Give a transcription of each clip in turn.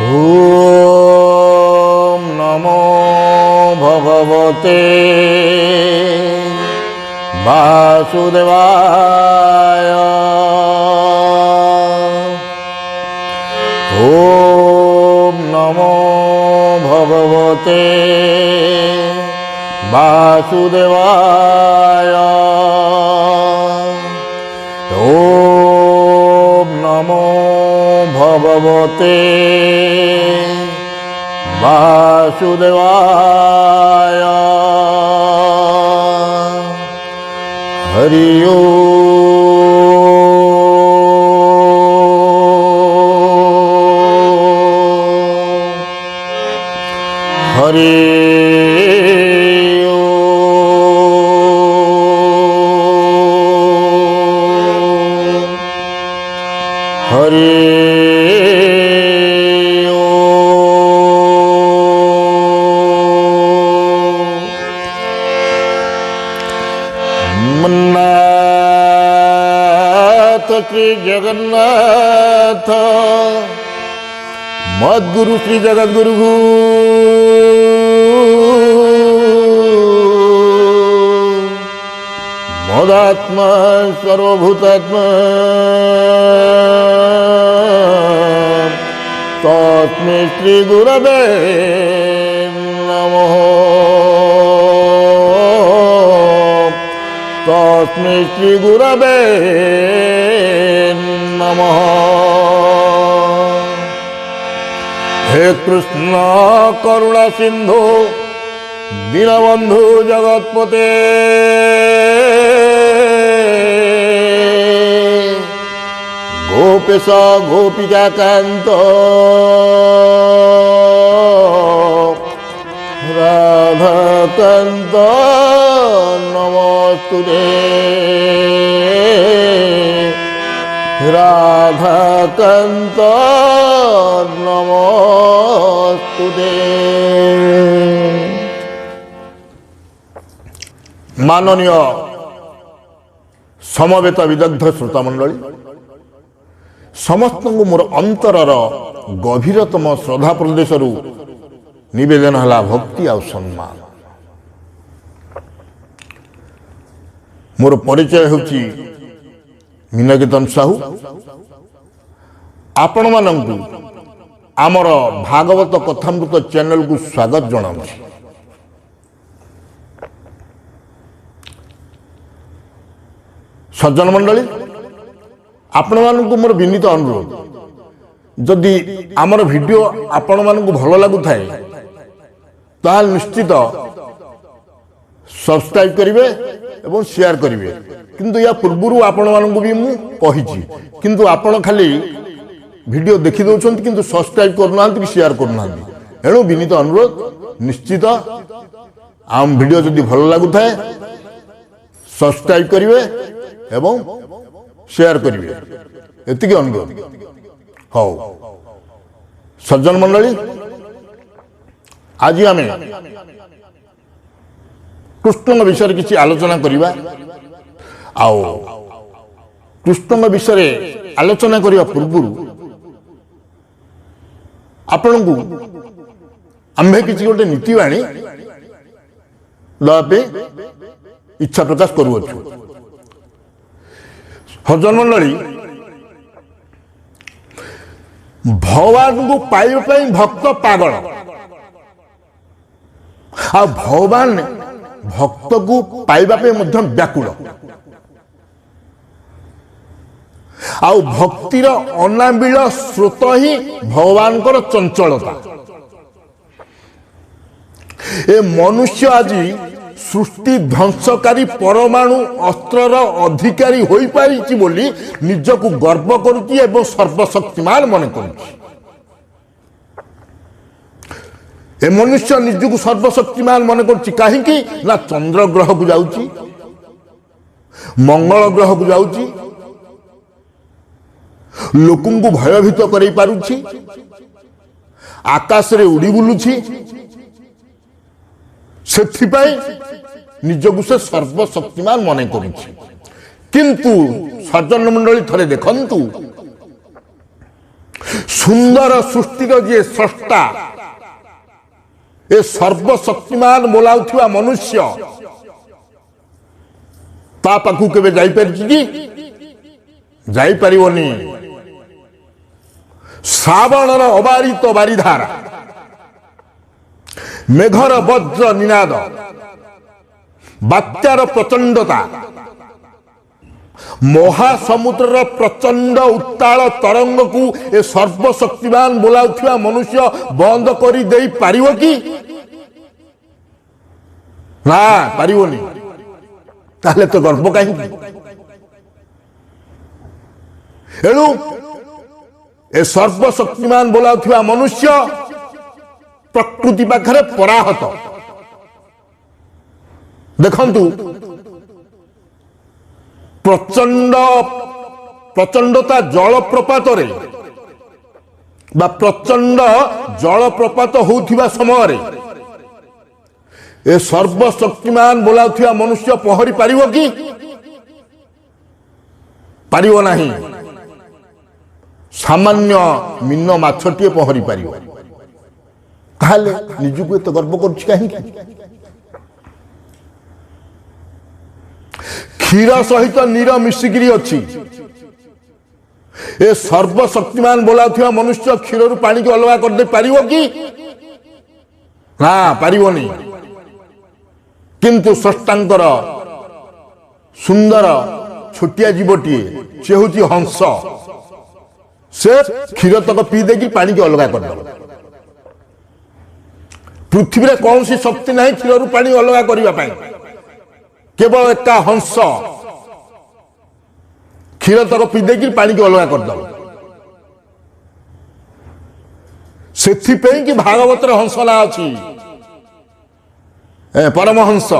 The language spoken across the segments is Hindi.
ओम नमो भगवते वासुदेवाय। ओम नमो भगवते वासुदेवाय। ओम नमो भगवते वासुदेवाय। हरि ओम हरि हरि मन्नाथ श्री जगन्नाथ मद्गुरु श्री जगद्गुरु मदात्मा सर्वभूतात्मा तस्मै श्री गुरवे नमः। तस्मै श्री गुरवे नमः। हे कृष्ण करुणा सिंधु दीनबंधु जगतपते गोपेश गोपिका कांत राधा कांत नमस्तुते। राधा कांत नमस्तुते। माननीय समवेत विदग्ध श्रोता मंडली समस्त मोर अंतरर गभीरतम श्रद्धा प्रदेश निवेदन है भक्ति आ सम्मान। मोर परिचय होची मीनाकेतन साहू। आपण मानंकु आमर भागवत कथामृत चैनल को स्वागत जनाऊँ। सज्जन मंडली आपण मानक मोर विनीत अनुरोध जदि आमर वीडियो आपण मानक भल लगु थाए ताल निश्चित सब्सक्राइब करिवे एवं शेयर करिवे। किंतु या पूर्वरु आपण मानक भी मु कहिछि किंतु आपण खाली वीडियो देखि दउछंत किंतु सब्सक्राइब करनांत कि शेयर करनांत। एणु विनीत अनुरोध निश्चित आम वीडियो जदि भल लगु थाए सब्सक्राइब करिवे एवं शेयर करिवे एतिकी अनुरोध। हौ सज्जन मंडली आज आम कृष्ण विषय किसी आलोचना करिबा। आओ कृष्ण विषय आलोचना करिबा पूर्व आपण को आम्भे किसी गोटे नीतिवाणी दे इच्छा प्रकाश करूछु। सज्जन मंडली भगवान को पाइबा भक्त पागल आ भगवान भक्त को पाइबा व्याकुल आ भक्तिर अनाबिल स्रोत ही भगवान चंचलता। ए मनुष्य आज सृष्टि ध्वंसकारी परमाणु अस्त्रर अधिकारी होई पारिछि बोली निजको गर्व करुछि एवं सर्वशक्तिमान मन करुछि। ए मनुष्य निजको सर्वशक्तिमान मन करुछि काहेकि ना चंद्र ग्रह को जाउछि, मंगल ग्रह को जाउछि, लोकन को भयभीत करै पारुछि, आकाश रे उड़ी बुलुछि। सेथिपाई निजको से सर्वशक्तिमान मन करुछि। किंतु सज्जन मंडली थरे देखंतु सुंदर सृष्टि जी स्रष्टा ए सर्वशक्तिमान बोलाउथिबा मनुष्य ता पाखु केबे जाई परछि कि जाई परिवनी। श्रावणर अबारित बारिधारा मेघर वज्र निनाद बात्यार प्रचंडता महासमुद्र प्रचंड उत्ताल तरंग को ए सर्वशक्तिमान बोलाउथिबा मनुष्य बंद करी देई पारिबो कि ना पारिबोनी। ताहले तो गर्व कहीं एणु ए सर्वशक्तिमान बोलाउथिबा मनुष्य प्रकृति पाखरे पराहत। देखंतु प्रचंडता जलप्रपात प्रचंड जलप्रपात होउथिबा समय ए सर्वशक्तिमान बोलाउथिबा मनुष्य पहरी पारिबो कि पारिबो नाही। सामान्य मीन माछटिए पहरी पारिबो। ताहले निजुको एते गर्व करछि काहे? क्षीर सहित नीर मिशिकी अच्छी ए सर्वशक्तिमान बोलाउथिबा मनुष्य क्षीर रु पानी को अलग कर दे पारिबो कि ना पारिबोनी। किंतु स्रष्टांकर सुंदर छोटिया जीवटीए से होची हंस से क्षीर तक पी देकी पानी को अलग कर दे। पृथ्वी रे कौन सी शक्ति नहीं क्षीर रु पानी अलग करबा पई। केवल एक हंस क्षीर तक पी देकी पानी को अलग करदे। से कि भागवत हंसला अच्छी परमहंस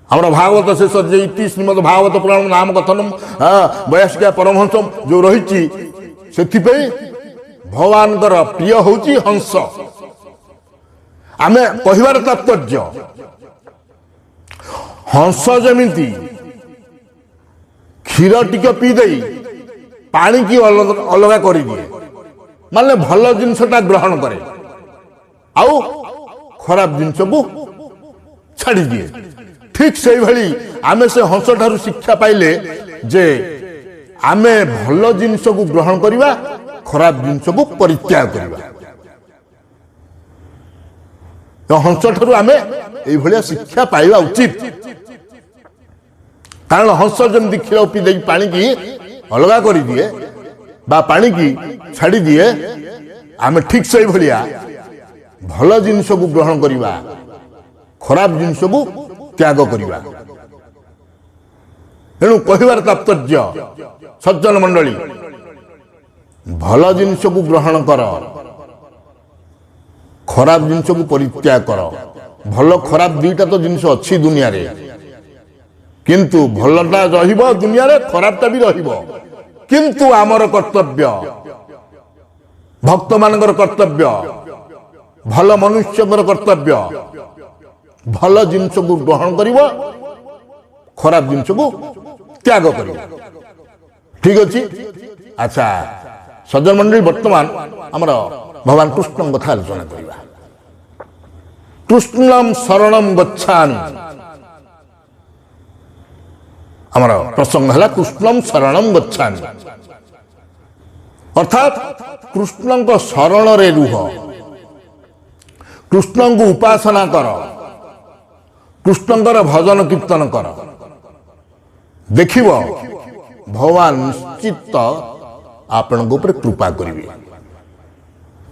हमारा भागवत शेष इति श्रीमद भागवत पुराण नाम कथनम 82 परमहंस जो रही से भगवान प्रिय होची हंस। आमे कहिबार तात्पर्य हंस जमीती क्षीर टिके पी दे पानी की अलग कर दिए माने भल जिनसटा ग्रहण करे आउ खराब जिनस को छाड़ी दिए। ठीक से भली आमे से हंस ठारू शिक्षा पाइले जे आमे भल जिनस को ग्रहण करिबा खराब जिनस को परित्याग करिबा। तो हंस ठारू आमे एई भलिया शिक्षा पाइबा उचित। कारण हंस जमी क्षीर पी दे पानी की अलग कर दिए बा पानी की छाड़ी दिए आमे ठीक से भलिया भल जिनस को ग्रहण करिबा खराब जिनस को त्याग करिबा। एणु कहिबार तात्पर्य सज्जन मंडली भल जिनस को ग्रहण कर खराब जिनस को परित्याग कर। भल खराब दुईटा तो जिनस अच्छी दुनिया रे किंतु भलटा रहिबो दुनिया रे खराबटा भी रहिबो। किंतु आमर कर्तव्य भक्त मानकर कर्तव्य भल मनुष्यकर कर्तव्य भल जिनस को ग्रहण करिबो खराब जिनस को त्याग करिबो। ठीक अछि। अच्छा सज्जन मंडली वर्तमान आमर भगवान कृष्ण कथा आलोचना करिबा। कृष्णम शरणम गच्छामि आमर प्रसंग है कृष्णम शरणम गच्छामि अर्थात कृष्ण को शरण रे रुह कृष्ण को उपासना कर कृष्ण भजन कीर्तन कर देखिब भगवान निश्चित आपण ऊपर कृपा करिवे।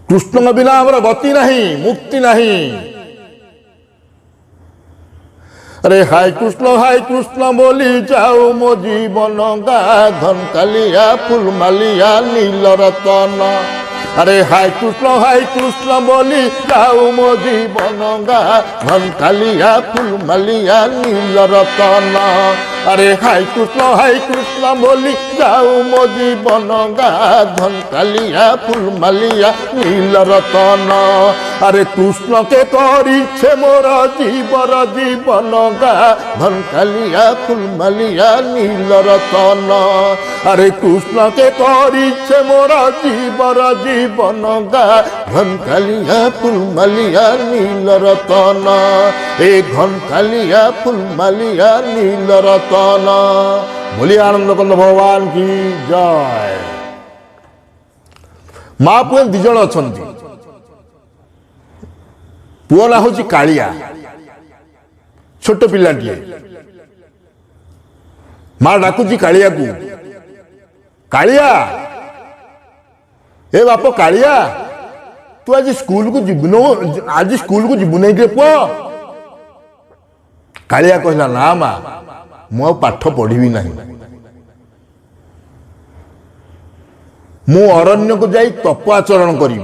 कृष्ण बिना हमर गति नहीं मुक्ति नहीं। अरे हाय कृष्ण बोली जाओ मो जीवन गाधन कालिया फूल मालिया नील रतन। अरे हाय कृष्ण बोली जाओ मो जीवन गाधन कालिया फूल मालिया नील रतन। अरे हाय कृष्ण बोली जाऊ मो जीवन गा धन कालिया फूल मालिया नील रतन अरे कृष्ण के करिछे मोर जीवन गा धन कालिया फूल मालिया नील रतन अरे कृष्ण के करिछे मोर जीवन गा धन कालिया फूल मालिया नील रतन ए घन कालिया फूल मालिया नील रतन बोलिए आनंद कंद भगवान की जय। माँ पुए दिज अच्छा पुओ ना हूँ कालिया छोट पिलाटीए माँ डाकुची कालिया को कालिया ए बाप कालिया तू आज स्कूल को जीवन आज स्कूल को जीवन नहीं पुओ कालिया कहला ना माँ मु पाठ पढ़ी ना मु अरण्य को जाई तप आचरण करी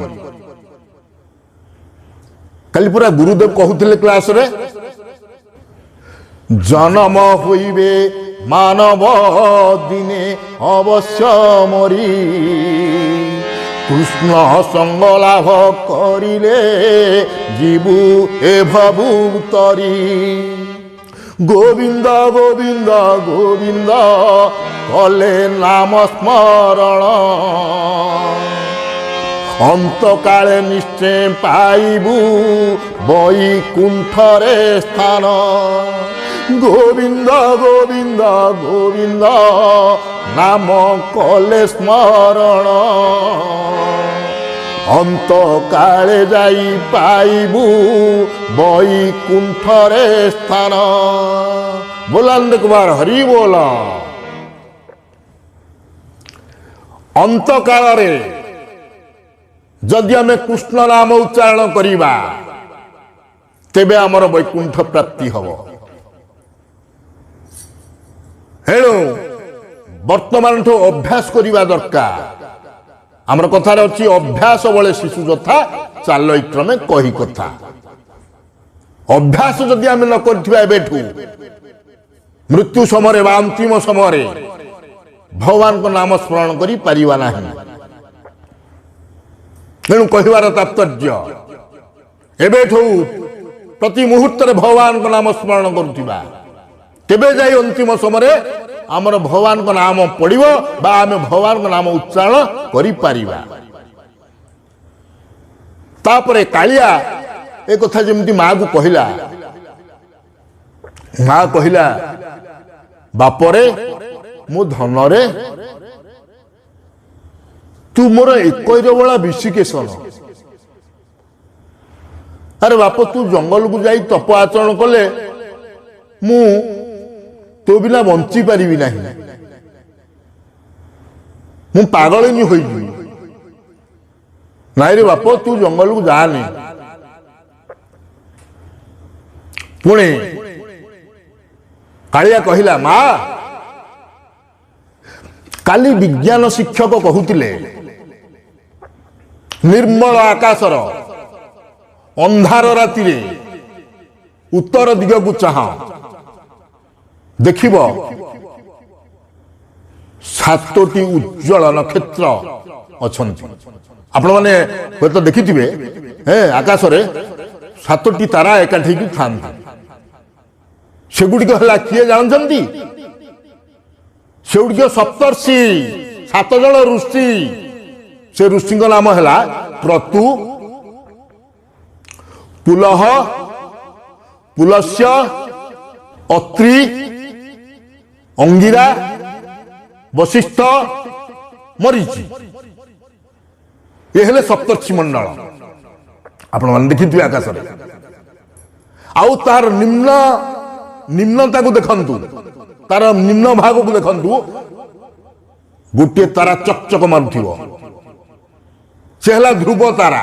कल पूरा गुरुदेव कहते क्लास रे जन्म होइबे मानव दिने अवश्य मरी कृष्ण संग लाभ करिले जीवु ए भवु तरी गोविंद गोविंद गोविंद कले नाम स्मरण अंत काले निश्चय पाइबू वैकुंठरे स्थान गोविंद गोविंद गोविंद नाम कले स्मरण अंत काले जाई पाइबू वैकुंठरे स्थान बोलांद कुमार हरि बोला अंत काल रे जदि आम कृष्ण नाम उच्चारण करिबा तेबे आमर वैकुंठ प्राप्ति हब हेणु वर्तमान ठो अभ्यास करिबा दरकार आमर कथार अच्छी अभ्यास बड़े शिशु जथा चाल क्रमे कही कथा अभ्यास जदि आम न करूँ मृत्यु समय अंतिम समय भगवान को नाम स्मरण करी परिवा नहीं तेणु कहवार तात्पर्य एबेठू प्रति मुहूर्त भगवान को नाम स्मरण करुवा तेबे जाई अंतिम समय आमर भगवान को नाम पड़िबो बा आमे भगवान को नाम उच्चारण करि पारिबा तापरे कालिया ए कथा जेमती माँ को कहला माँ कहला बापरे मो धनरे तू मोर एकैर बड़ा विशिकेशन अरे बाप तू जंगल को जाई तप आचरण कले मु तो बिना बंची पारि नहीं मु पागल नहीं होई नाई रे बाप तू जंगल को जानी पुणे कालिया कहला माँ काली विज्ञान शिक्षक कहूतिले निर्मल आकाशर अंधार राति रे उत्तर दिग को चाह देखिब सातोटी उज्जवल नक्षत्र अछंती आपण माने हयत देखिथिबे आकाश रे सातोटी तारा एकाठी की थांती सेगुडिक हला किए जानछंती सेगुडिक सप्तर्षि सात जण ऋषि से ऋषि नाम है क्रतु पुलह पुलस्य अत्रि अंगिरा वशिष्ठ मरीचि ये हेले सप्तर्षि मंडल आपण मान देखिथिबे आकाश रे आउ तार निम्न निम्नता को देखंतु तार निम्न भाग को देखंतु गोटे तारा चकचक मारुथिबो से हला ध्रुव तारा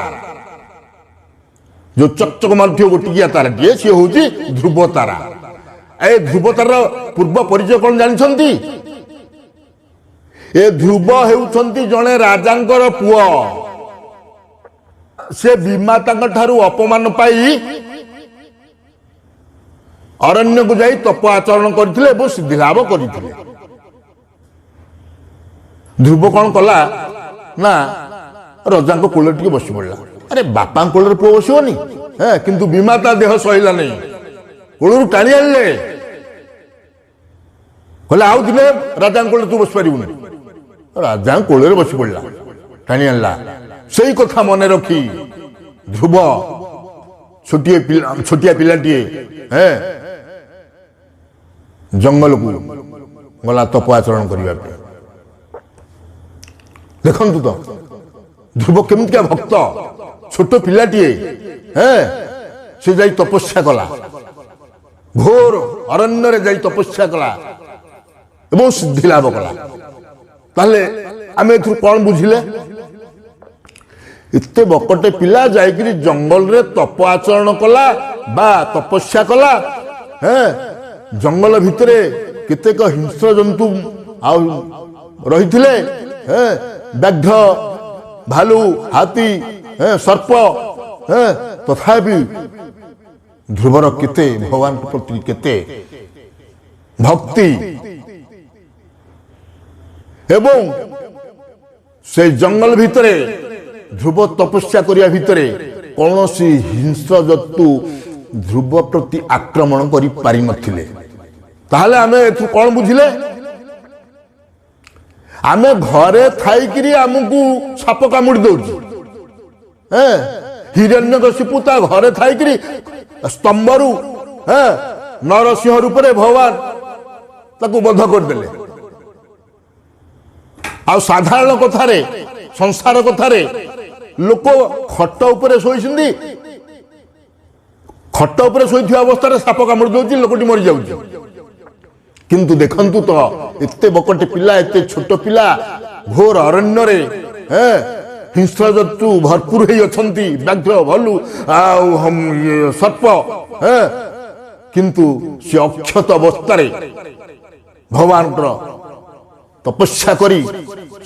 जो चकचक मारुथिबो गोटिया तारा टे से होची ध्रुव तारा ए ध्रुव तारा पूर्व परिचय कोन जानिछंती ए ध्रुव हेउछंती जणे राजांकर पुओ से विमातांक ठारू अपमान पाई अरण्य को जाई तप आचरण करथिले एवं सिद्धि लाभ करथिले। ध्रुव कौन कला ना रजा कोल टे बसी पड़ा। अरे बापा कोल पुओ बसबनी किंतु विमाता देह सहला नहीं कोलू टाणी आनले कहले आउ दिने राजा कोल तू बस पारिबुनी। राजा कोल बसी पड़ा टाणी आनला। से कथा मन रखी ध्रुव छोटिया पिलाटीए जंगल को गला तप आचरण करने। देखंतु तो ध्रुव केमितिका भक्त छोट पिलाटीए से जाई तपस्या कला घोर अरण्य रे जाई तपस्या कला एवं सिद्धि लाभ कला। ताले आमे एथु कोन बुझिले इत्ते बकटे पिला जाइकरी जंगल रे तप आचरण कला बा तपस्या कला जंगल भितरे केतेक हिंस्र जंतु आउ रहिथिले व्याघ्र भालू हाथी सर्प तथापि ध्रुवर केते भगवान प्रति केते भक्ति एवं से जंगल भितरे ध्रुव तपस्या करिया भितरे कौनसी हिंस्र जंतु ध्रुव प्रति आक्रमण करि पारि नथिले। ताहले आमे एथु कोन बुझिले आमे घरे थाइकिरी आमको साप कामुड़ी दौची हिरण्यकशिपु ता घरे थाइकिरी स्तंभरू नरसिंह रूप में भगवान ताकू बध करदेले। आ साधारण कथारे संसार कथारे लोक खट उपरे शोइछिंदी खट उपरे शोइथिया अवस्था साप कामुड़ी दौची लोकटी मरी जाउची। किंतु देखंतु तो एते बकटे पिला एते छोट पिला घोर अरण्य रे हिंस्र जंतु भरपूर हे अछंती व्याघ्र भालू सर्प किंतु से अक्षत अवस्था भगवान तपस्या करी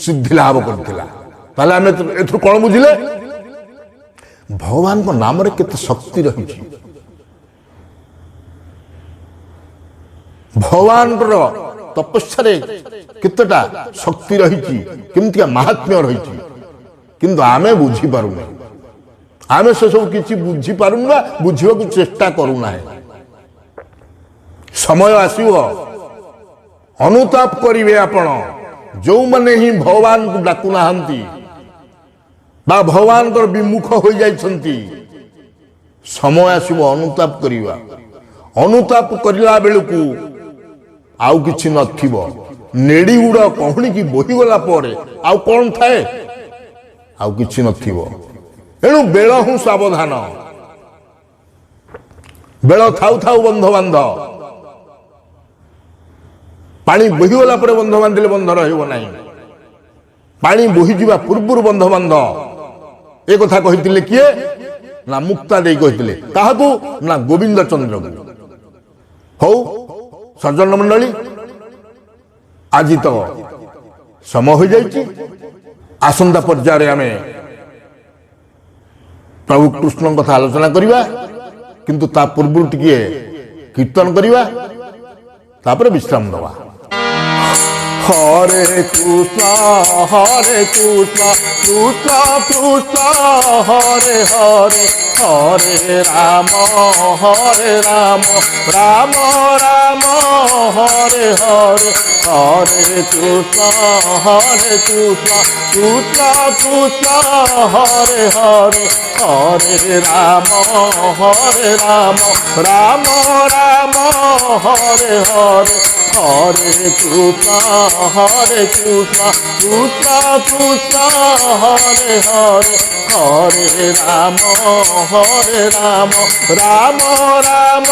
सिद्धि लाभ करथिला। ताले आमे एथु कोन बुझिले भगवान को नाम रे केते शक्ति रही। भगवान तपस्या केतटा शक्ति रही केमतिका महात्म्य रही किंतु आमे बुझी पारुना। आमे से सब किछि बुझी पारुना बुझिबा को चेष्टा करूना है। समय आसीबो अनुताप करिवे आपण जो माने ही भगवान को डाकु नाहंती बा भगवान को विमुख हो जाइछंती समय आसीबो अनुताप करिवा। अनुताप करिला बेलकू आउ किछि नथिबो नेडी गुड़ कहणी की बोही गला परे आउ कोन थाए आउ किछि नथिबो। एणु बेल हूँ सावधान बेल थाउ थाउ बंध बांध पानी बोही गला परे बंध बांधिले बंध रहिबो नाही। पानी बोही जिबा पूर्वरु बंध बांध ए कथा कहितिले किए ना मुक्ता देई कहितिले काहाकू ना गोविंद चंद्र को। हौ सज्जन मंडली आज तो समय हो जाइए आसंता पर्याय आमे प्रभु कृष्ण कथा आलोचना करिवा किंतु ता पूर्व टिके कीर्तन करिवा तापर विश्राम दवा। हरे कृष्ण कृष्ण कृष्ण हरे हरे हरे राम राम राम हरे हरे हरे कृष्ण कृष्ण कृष्ण हरे हरे हरे राम राम राम हरे हरे हरे कृष्ण कृष्ण कृष्ण हरे हरे हरे राम राम राम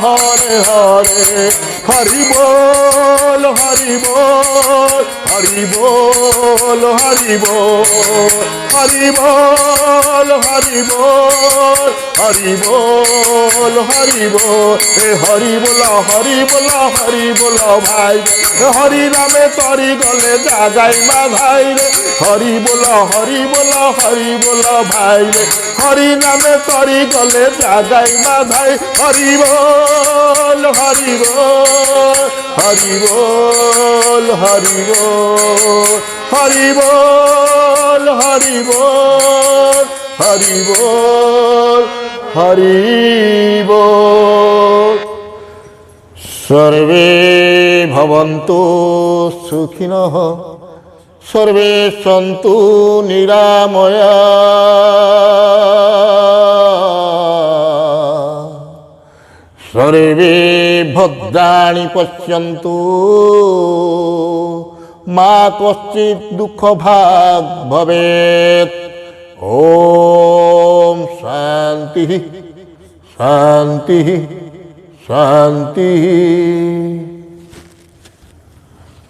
हरे हरे। हरि बोल हरि बोल हरि बोल हरि बोल हरि बोल हरि बोल हरि बोल हरि बोल हे हरि बोला हरि बोला हरि बोल বল ভাই হরি নামে তরি গলে জাগাই মা ভাই রে হরি বল ভাই রে হরি নামে তরি গলে জাগাই মা ভাই হরি বল হরি বল হরি বল হরি বল হরি বল হরি বল হরি বল হরি বল সর্বে ভবন্তু সুখিনঃ সর্বে সন্তু নিরাময়া সর্বে ভদ্রাণি পশ্যন্তু মা কশ্চিৎ দুঃখ ভাগ ভবেৎ ওম শান্তি শান্তি শান্তি